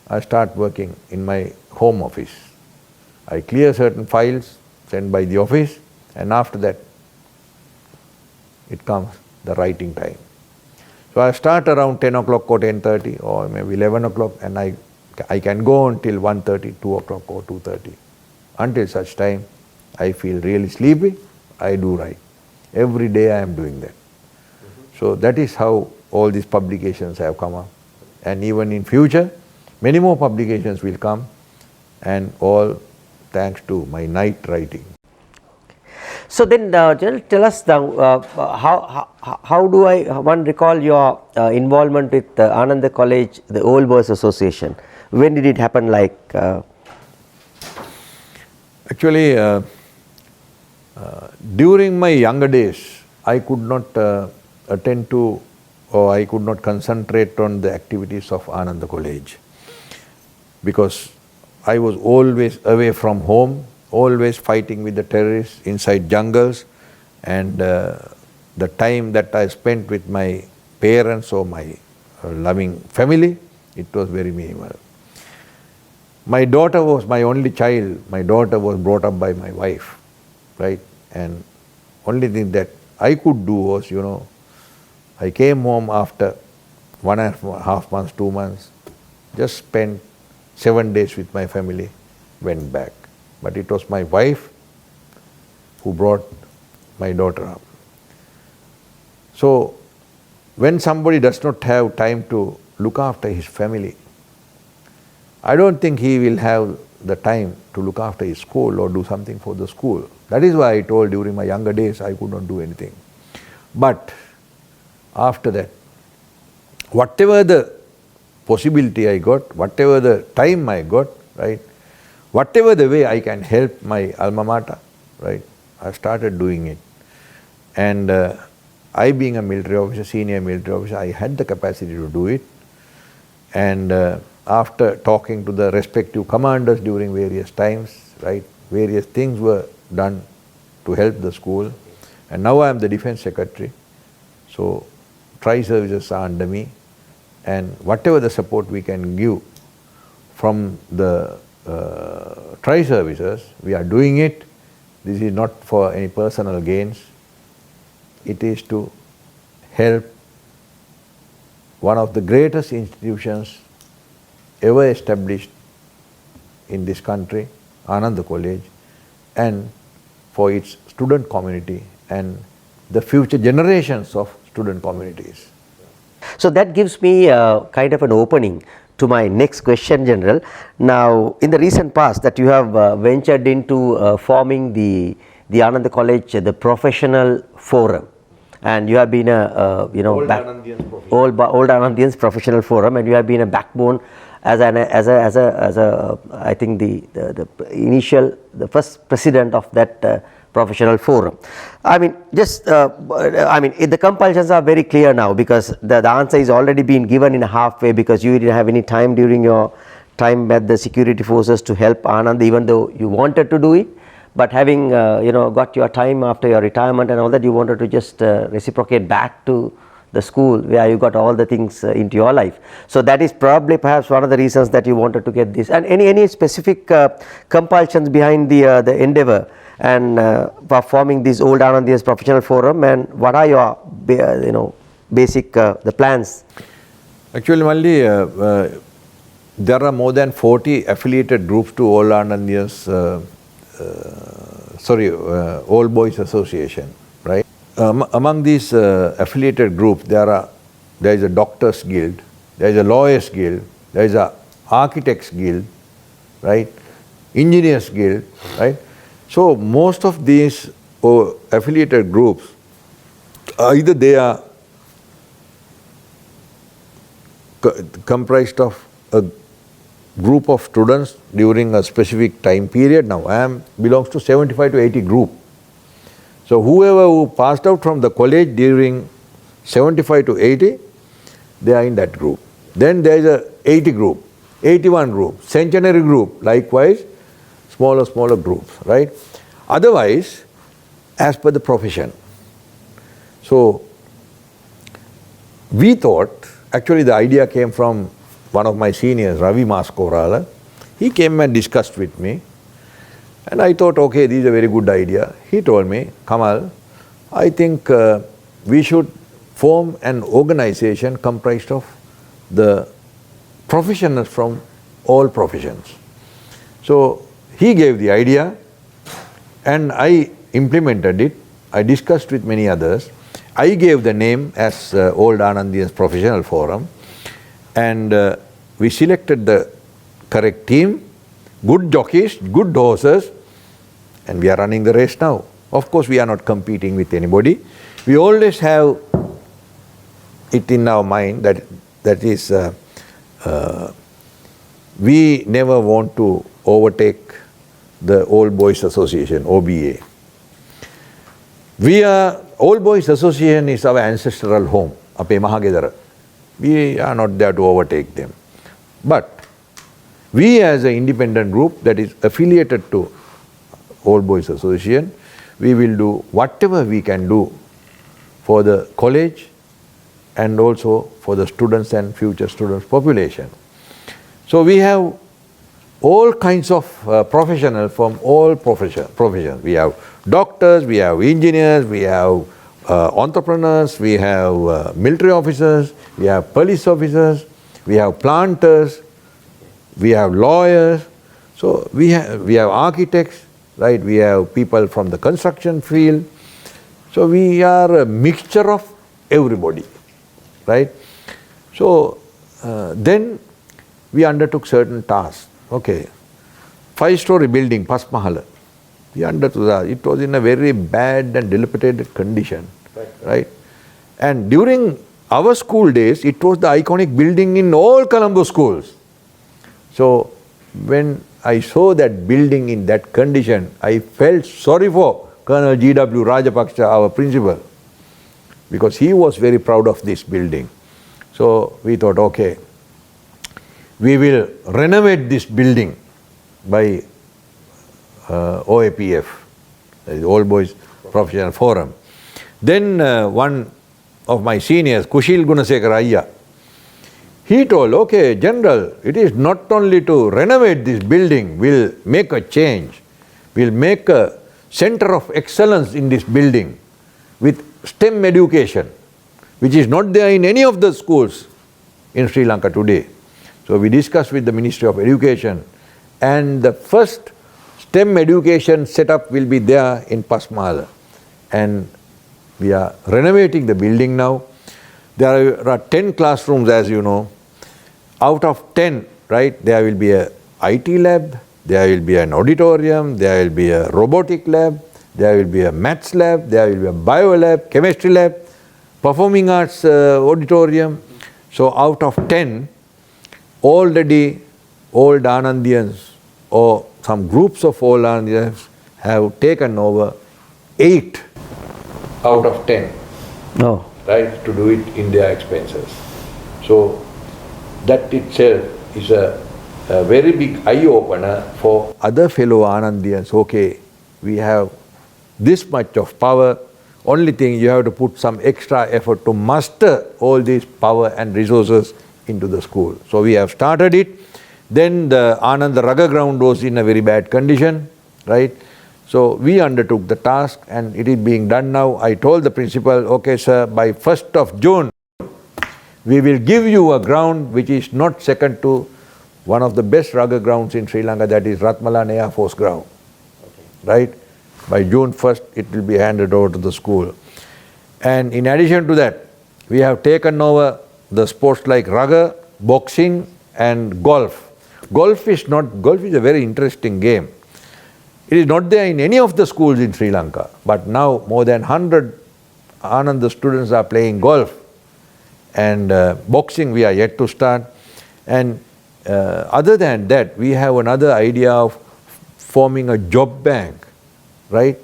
I start working in my home office. I clear certain files sent by the office, and after that it comes the writing time. So I start around 10 o'clock or 10:30 or maybe 11 o'clock, and I can go until 1:30, 2 o'clock or 2:30. Until such time I feel really sleepy, I do write. Every day I am doing that. So that is how all these publications have come up. And even in future, many more publications will come, and all thanks to my night writing. So then, tell us now, how do one recall your involvement with Ananda College, the Old Boys Association? When did it happen? Actually, during my younger days, I could not attend to, or I could not concentrate on the activities of Ananda College, because I was always away from home, always fighting with the terrorists inside jungles, and the time that I spent with my parents or my loving family, it was very minimal. My daughter was my only child. My daughter was brought up by my wife, right? And only thing that I could do was, I came home after 1.5 months, 2 months, just spent 7 days with my family, went back. But it was my wife who brought my daughter up. So, when somebody does not have time to look after his family, I don't think he will have the time to look after his school or do something for the school. That is why I told during my younger days I could not do anything. But after that, whatever the possibility I got, whatever the time I got, right, whatever the way I can help my alma mater, right, I started doing it. And I, being a military officer, senior military officer, I had the capacity to do it. And after talking to the respective commanders during various times, right, various things were done to help the school. And now I am the defense secretary, so tri-services are under me, and whatever the support we can give from the tri-services, we are doing it. This is not for any personal gains. It is to help one of the greatest institutions ever established in this country, Ananda College, and for its student community and the future generations of student communities. So that gives me kind of an opening to my next question, General. Now, in the recent past that you have ventured into forming the Ananda College, the professional forum, and you have been a Old Anandians professional forum, and you have been a backbone as a I think the first president of that professional forum. I mean, the compulsions are very clear now, because the answer is already been given in a halfway, because you didn't have any time during your time with the security forces to help Anand, even though you wanted to do it. But having got your time after your retirement and all that, you wanted to just reciprocate back to the school where you got all the things into your life. So that is probably perhaps one of the reasons that you wanted to get this. And any specific compulsions behind the endeavor and for forming this Old Anandians Professional Forum, and what are your basic the plans? Actually, Malli, there are more than 40 affiliated groups to Old Anandians, Old Boys Association, right? Among these affiliated groups, there is a doctors guild, there is a lawyers guild, there is a architects guild, right? Engineers guild, right? So most of these affiliated groups, either they are comprised of a group of students during a specific time period. Now I belongs to 75 to 80 group. So whoever who passed out from the college during 75 to 80, they are in that group. Then there is a 80 group, 81 group, centenary group, likewise smaller groups, right? Otherwise, as per the profession. So we thought, actually the idea came from one of my seniors, Ravi Maskorala. He came and discussed with me. And I thought, okay, this is a very good idea. He told me, Kamal, I think we should form an organization comprised of the professionals from all professions. So he gave the idea and I implemented it. I discussed with many others. I gave the name as Old Anandiyans Professional Forum, and we selected the correct team, good jockeys, good horses, and we are running the race now. Of course, we are not competing with anybody. We always have it in our mind that is we never want to overtake the Old Boys Association, OBA. Old Boys Association is our ancestral home, ape mahagedara. We are not there to overtake them. But we as an independent group that is affiliated to Old Boys Association, we will do whatever we can do for the college and also for the students and future students population. So we have all kinds of professionals from all professions. We have doctors, we have engineers, we have entrepreneurs, we have military officers, we have police officers, we have planters, we have lawyers, so we have architects, right? We have people from the construction field. So we are a mixture of everybody, right? So then we undertook certain tasks. Okay, 5-story building, Pasmahala. We undertook that. It was in a very bad and dilapidated condition, right? And during our school days, it was the iconic building in all Colombo schools. So when I saw that building in that condition, I felt sorry for Colonel G.W. Rajapaksha, our principal, because he was very proud of this building. So we thought, okay, we will renovate this building by OAPF, that is Old Boys Professional Forum. Then one of my seniors, Kamal Gunaratne Anandaya, he told, okay, General, it is not only to renovate this building, we'll make a change. We'll make a center of excellence in this building with STEM education, which is not there in any of the schools in Sri Lanka today. So we discussed with the Ministry of Education, and the first STEM education setup will be there in Pasmala. And we are renovating the building now. There are 10 classrooms, as you know. Out of 10, right, there will be a IT lab, there will be an auditorium, there will be a robotic lab, there will be a maths lab, there will be a bio lab, chemistry lab, performing arts auditorium. So out of 10, already Old Anandiyans or some groups of Old Anandiyans have taken over 8 out of 10, No. right, to do it in their expenses. So that itself is a very big eye-opener for other fellow Anandiyans. Okay, we have this much of power, only thing you have to put some extra effort to muster all this power and resources into the school. So we have started it. Then the Anand Raga ground was in a very bad condition, right? So we undertook the task and it is being done now. I told the principal, okay sir, by 1st of June, we will give you a ground which is not second to one of the best Raga grounds in Sri Lanka, that is Ratmalan Air Force ground, right? By June 1st, it will be handed over to the school. And in addition to that, we have taken over the sports like Raga, boxing and golf. Golf is a very interesting game. It is not there in any of the schools in Sri Lanka, but now more than 100 Ananda students are playing golf. And boxing we are yet to start. And other than that, we have another idea of forming a job bank, right,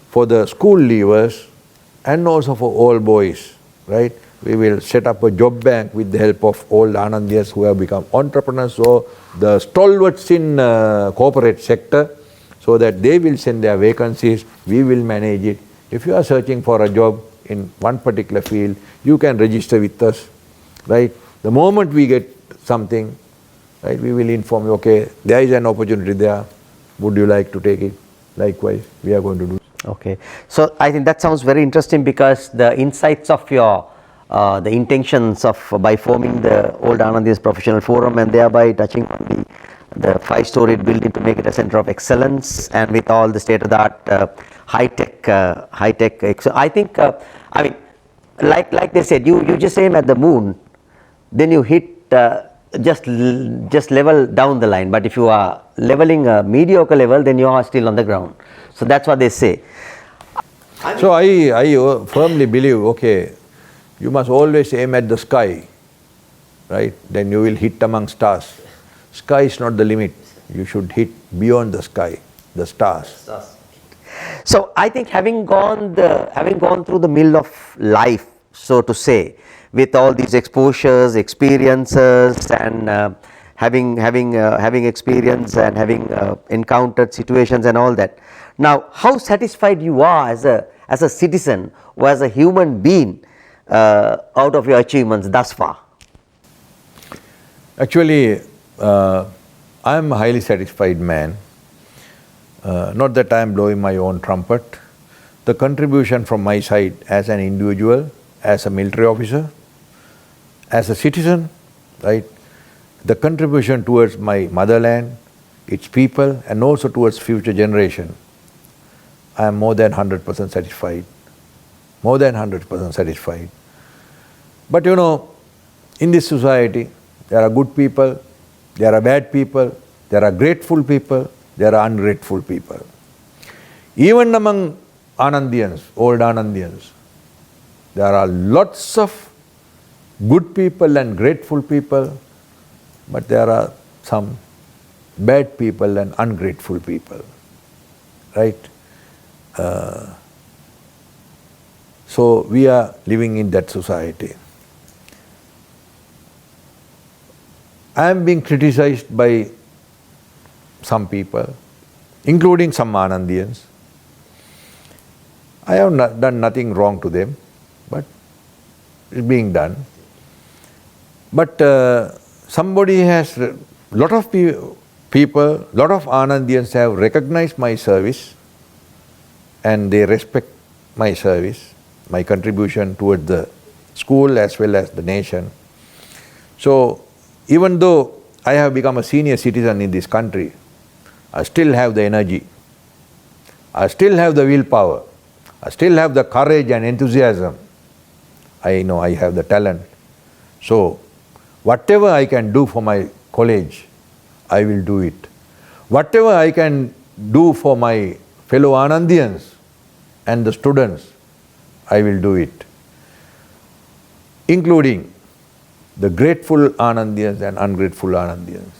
for the school leavers and also for all boys, right? We will set up a job bank with the help of all Anandiyas who have become entrepreneurs or the stalwarts in corporate sector, so that they will send their vacancies, we will manage it. If you are searching for a job in one particular field, you can register with us right? The moment we get something, right, we will inform you, okay, there is an opportunity there, would you like to take it? Likewise, we are going to do. Okay, so I think that sounds very interesting, because the insights of your the intentions of by forming the Old Anandis Professional Forum and thereby touching on the 5-storied building to make it a center of excellence, and with all the state of the art high tech I think I mean, like they said, you just aim at the moon, then you hit just level down the line, but if you are leveling a mediocre level, then you are still on the ground. So that's what they say. So I firmly believe, okay, you must always aim at the sky, right? Then you will hit among stars. Sky is not the limit. You should hit beyond the sky, the stars. So I think having gone through the mill of life, so to say, with all these exposures, experiences, and having experience and having encountered situations and all that. Now, how satisfied you are as a citizen or as a human being out of your achievements thus far? Actually, I am a highly satisfied man. Not that I am blowing my own trumpet. The contribution from my side as an individual, as a military officer, as a citizen, right? The contribution towards my motherland, its people, and also towards future generation, I am more than 100% satisfied. More than 100% satisfied. But you know, in this society, there are good people, there are bad people, there are grateful people, there are ungrateful people. Even among Anandians, old Anandians, there are lots of good people and grateful people, but there are some bad people and ungrateful people, right? So we are living in that society. I am being criticized by some people, including some Anandians. I have done nothing wrong to them, but it's being done. But somebody has, lot of people, lot of Anandians have recognized my service, and they respect my service, my contribution towards the school as well as the nation. So even though I have become a senior citizen in this country, I still have the energy, I still have the willpower, I still have the courage and enthusiasm. I know I have the talent. So whatever I can do for my college, I will do it. Whatever I can do for my fellow Anandians and the students, I will do it, including the grateful Anandians and ungrateful Anandians.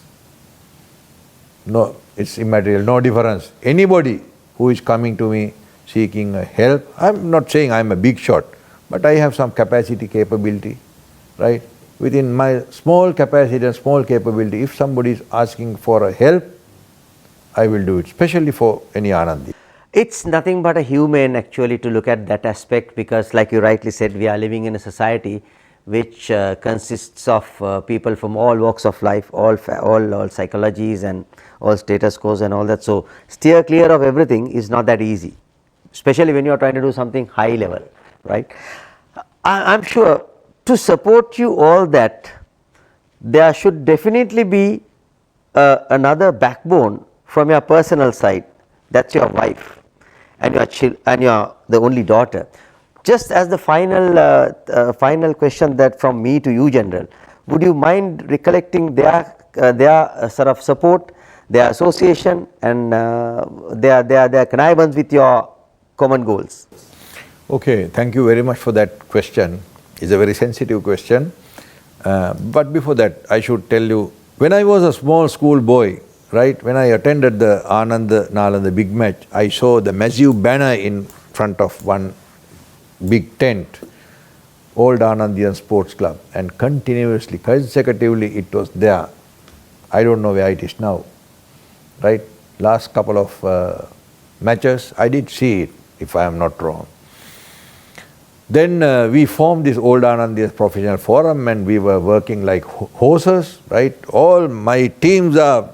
No, it's immaterial, no difference. Anybody who is coming to me seeking help, I'm not saying I'm a big shot, but I have some capacity, capability, right? Within my small capacity and small capability, if somebody is asking for a help, I will do it, especially for any Anandi. It's nothing but a human actually to look at that aspect, because like you rightly said, we are living in a society which consists of people from all walks of life, all psychologies and all status quos and all that. So steer clear of everything is not that easy, especially when you are trying to do something high level, right? I'm sure to support you all that, there should definitely be another backbone from your personal side. That's your wife and your the only daughter. Just as the final question that from me to you, General, would you mind recollecting their sort of support, their association, and their connivance with your common goals? Okay, thank you very much for that question. It's a very sensitive question. But before that, I should tell you, when I was a small school boy, right, when I attended the Anand-Nalanda big match, I saw the massive banner in front of one big tent, Old Anandian Sports Club, and continuously, consecutively it was there. I don't know where it is now, right? Last couple of matches, I did see it, if I am not wrong. Then we formed this Old Anandaya Professional Forum, and we were working like horses, right? All my teams are,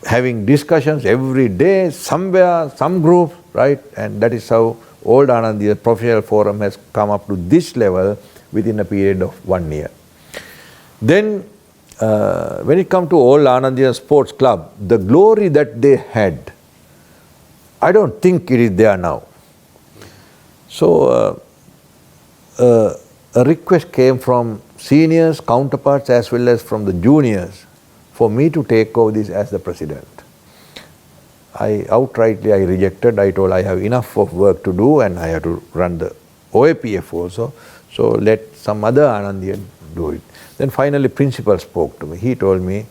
having discussions every day, somewhere, some group, right? And that is how Old Anandaya Professional Forum has come up to this level within a period of 1 year. Then, when it comes to Old Anandaya Sports Club, the glory that they had, I don't think it is there now. So, a request came from seniors, counterparts, as well as from the juniors for me to take over this as the president. I rejected. I told I have enough of work to do and I have to run the OAPF also. So let some other Anandian do it. Then finally principal spoke to me. He told me,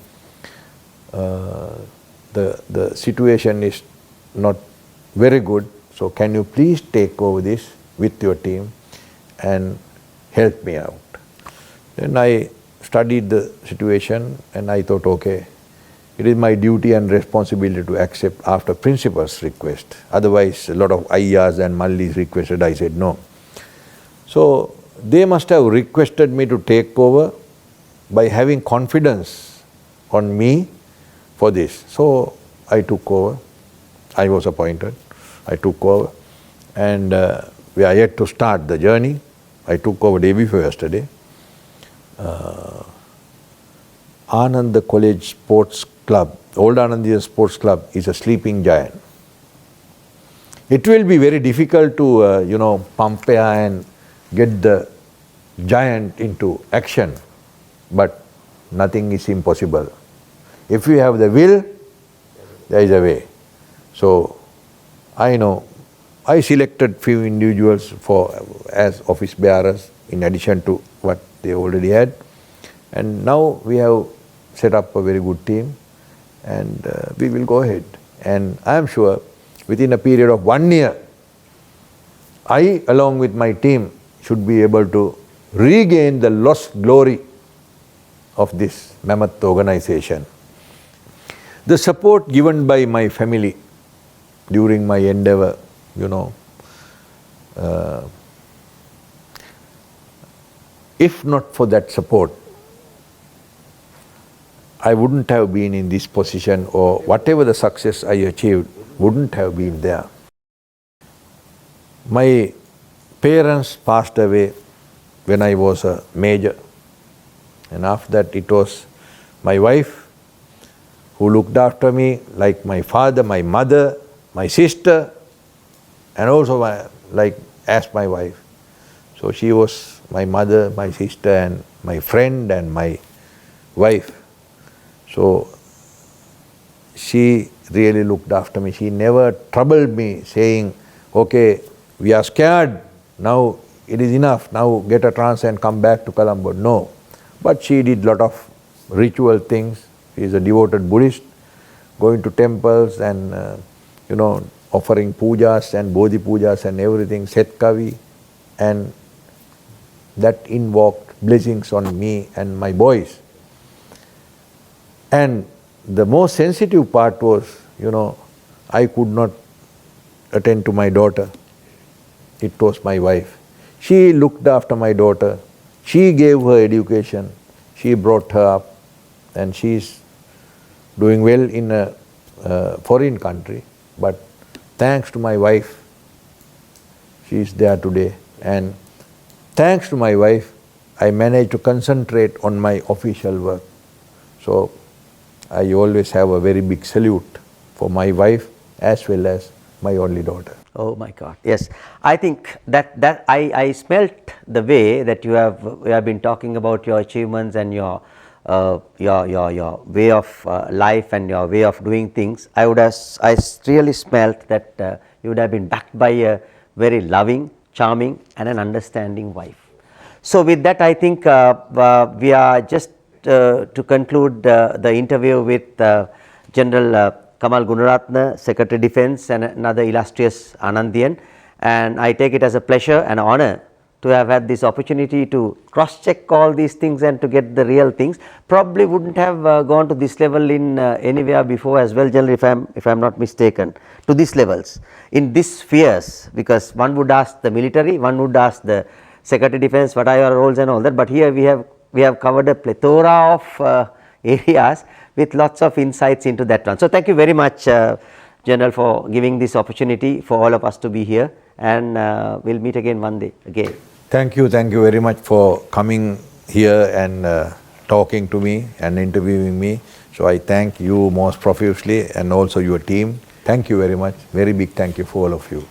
the situation is not very good, so can you please take over this with your team and help me out. Then I studied the situation and I thought, okay, it is my duty and responsibility to accept after principal's request. Otherwise, a lot of Ayyas and Mallis requested, I said no. So they must have requested me to take over by having confidence on me for this. So I took over. I was appointed. I took over, and we are yet to start the journey. I took over day before yesterday. Ananda College Sports Club, Old Anandaya Sports Club, is a sleeping giant. It will be very difficult to, pump air and get the giant into action, but nothing is impossible. If you have the will, there is a way. So, I know, I selected few individuals as office bearers in addition to what they already had, and now we have set up a very good team, and we will go ahead. And I am sure within a period of 1 year, I along with my team should be able to regain the lost glory of this mammoth organization. The support given by my family during my endeavor, if not for that support, I wouldn't have been in this position, or whatever the success I achieved wouldn't have been there. My parents passed away when I was a major, and after that it was my wife who looked after me like my father, my mother, my sister, and also as my wife. So she was my mother, my sister, and my friend, and my wife. So she really looked after me. She never troubled me saying, okay, we are scared, now it is enough, now get a trance and come back to Colombo. No. But she did lot of ritual things. She is a devoted Buddhist, going to temples and offering pujas and bodhi pujas and everything, setkavi, and that invoked blessings on me and my boys. And the most sensitive part was, I could not attend to my daughter. It was my wife. She looked after my daughter. She gave her education. She brought her up, and she is doing well in a foreign country. But thanks to my wife, she is there today. And thanks to my wife, I managed to concentrate on my official work. So I always have a very big salute for my wife as well as my only daughter. Oh my God! Yes, I think that I smelt the way that you have been talking about your achievements and your way of life and your way of doing things. I really smelt that you would have been backed by a very loving, charming, and an understanding wife. So with that, I think we are just to conclude the interview with General Kamal Gunaratne, Secretary Defence, and another illustrious Anandian, and I take it as a pleasure and honor to have had this opportunity to cross check all these things and to get the real things. Probably wouldn't have gone to this level in anywhere before as well, generally, if I am not mistaken, to these levels in these spheres, because one would ask the military, one would ask the Secretary Defence, what are your roles and all that, but here we have covered a plethora of areas with lots of insights into that one. So, thank you very much General, for giving this opportunity for all of us to be here, and we will meet again one day again. Thank you very much for coming here and talking to me and interviewing me. So I thank you most profusely and also your team. Thank you very much. Very big thank you for all of you.